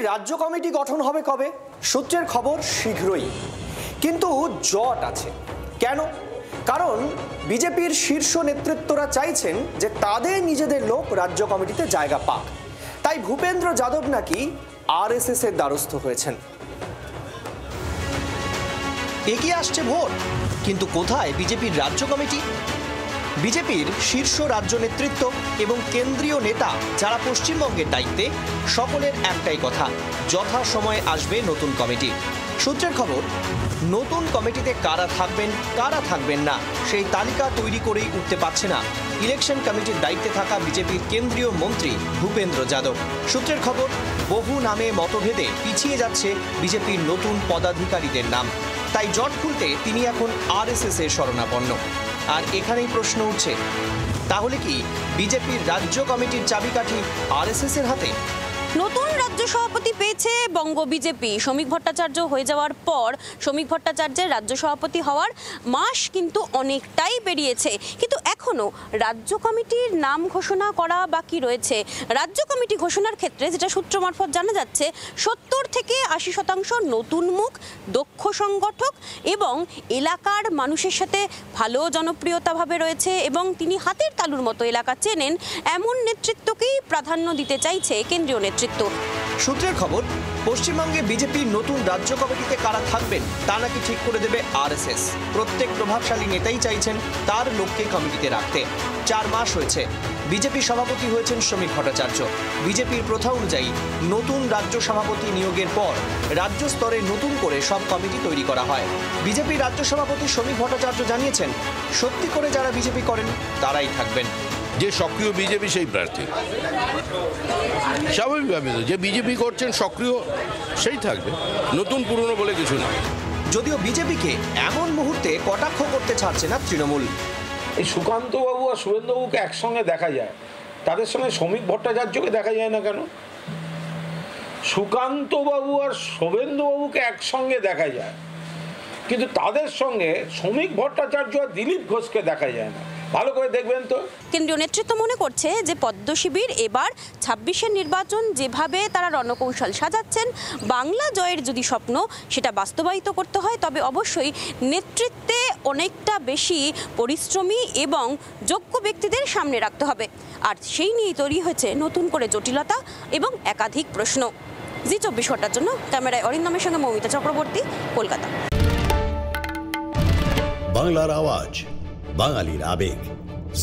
রাজ্য কমিটি গঠন হবে কবে? সূত্রের খবর শীঘ্রই, কিন্তু জট আছে। কেন? কারণ বিজেপির শীর্ষ নেতৃত্বরা চাইছেন যে তাদের নিজেদের লোক রাজ্য কমিটিতে জায়গা পাক। তাই ভূপেন্দ্র যাদব নাকি আরএসএস এর দ্বারস্থ হয়েছেন। এগিয়ে আসছে ভোট, কিন্তু কোথায় বিজেপির রাজ্য কমিটি? বিজেপির শীর্ষ রাজ্য নেতৃত্ব এবং কেন্দ্রীয় নেতা যারা পশ্চিমবঙ্গের দায়িত্বে, সকলের একটাই কথা, যথা সময়ে আসবে নতুন কমিটি। সূত্রের খবর, নতুন কমিটিতে কারা থাকবেন না সেই তালিকা তৈরি করেই উঠতে পারছে না ইলেকশন কমিটির দায়িত্বে থাকা বিজেপির কেন্দ্রীয় মন্ত্রী ভূপেন্দ্র যাদব। সূত্রের খবর, বহু নামে মতভেদে পিছিয়ে যাচ্ছে বিজেপির নতুন পদাধিকারীদের নাম। তাই জট খুলতে তিনি এখন আরএসএস এর শরণাপন্ন। আর এখানেই প্রশ্ন উঠছে, তাহলে কি বিজেপির রাজ্য কমিটির চাবিকাঠি আরএসএস এর হাতে? নতুন রাজ্য সভাপতি পেয়েছে বঙ্গ বিজেপি। শ্রমিক ভট্টাচার্য হয়ে যাওয়ার পর শ্রমিক ভট্টাচার্যের রাজ্য সভাপতি হওয়ার মাস কিন্তু অনেকটাই পেরিয়েছে, কিন্তু এখনো রাজ্য কমিটির নাম ঘোষণা করা বাকি রয়েছে। রাজ্য কমিটি ঘোষণার ক্ষেত্রে যেটা সূত্র মারফত জানা যাচ্ছে, 70 থেকে 80% নতুন মুখ, দক্ষ সংগঠক এবং এলাকার মানুষের সাথে ভালো জনপ্রিয়তাভাবে রয়েছে এবং তিনি হাতের তালুর মতো এলাকা চেনেন, এমন নেতৃত্বকেই প্রাধান্য দিতে চাইছে কেন্দ্রীয় নেতৃত্ব। সূত্রের খবর, পশ্চিমবঙ্গে বিজেপির নতুন রাজ্য কমিটিতে কারা থাকবেন তা নাকি ঠিক করে দেবে আরএসএস। প্রত্যেক প্রভাবশালী নেতাই চাইছেন তার লোককে কমিটিতে রাখতে। 4 মাস হয়েছে বিজেপি সভাপতি হয়েছেন শ্রমিক ভট্টাচার্য। বিজেপির প্রথা অনুযায়ী নতুন রাজ্য সভাপতি নিয়োগের পর রাজ্য স্তরে নতুন করে সব কমিটি তৈরি করা হয়। বিজেপির রাজ্য সভাপতি শ্রমিক ভট্টাচার্য জানিয়েছেন, সত্যি করে যারা বিজেপি করেন তারাই থাকবেন। যে সক্রিয় বিজেপি সেই প্রার্থী, স্বাভাবিকভাবে যে বিজেপি করছেন সক্রিয় সেই থাকবে, নতুন পুরনো বলে কিছু না। যদিও বিজেপিকে এমন মুহূর্তে কটাক্ষ করতে ছাড়ছে না তৃণমূল। এই সুকান্তবাবু আর শুভেন্দুবাবুকে একসঙ্গে দেখা যায়, তাদের সঙ্গে শ্রমিক ভট্টাচার্যকে দেখা যায় না কেন? সুকান্তবাবু আর শুভেন্দুবাবুকে একসঙ্গে দেখা যায়, কিন্তু তাদের সঙ্গে শ্রমিক ভট্টাচার্য আর দিলীপ ঘোষকে দেখা যায় না। ভালো করে দেখবেন তো। কেন্দ্রীয় নেতৃত্ব মনে করছে যে পদ্ম শিবির এবার 26-এর নির্বাচন যেভাবে তারা রণকৌশল সাজাচ্ছেন, বাংলা জয়ের যদি স্বপ্ন সেটা বাস্তবায়িত করতে হয়, তবে অবশ্যই নেতৃত্বে অনেকটা বেশি পরিশ্রমী এবং যোগ্য ব্যক্তিদের সামনে রাখতে হবে। আর সেই নিয়েই তৈরি হয়েছে নতুন করে জটিলতা এবং একাধিক প্রশ্ন। জি 24 ঘন্টার জন্য ক্যামেরায় অরিন্দমের সঙ্গে মৌমিতা চক্রবর্তী, কলকাতা। বাংলার আওয়াজ, বাঙালির আবেগ,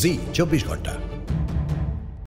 জি 24 ঘন্টা।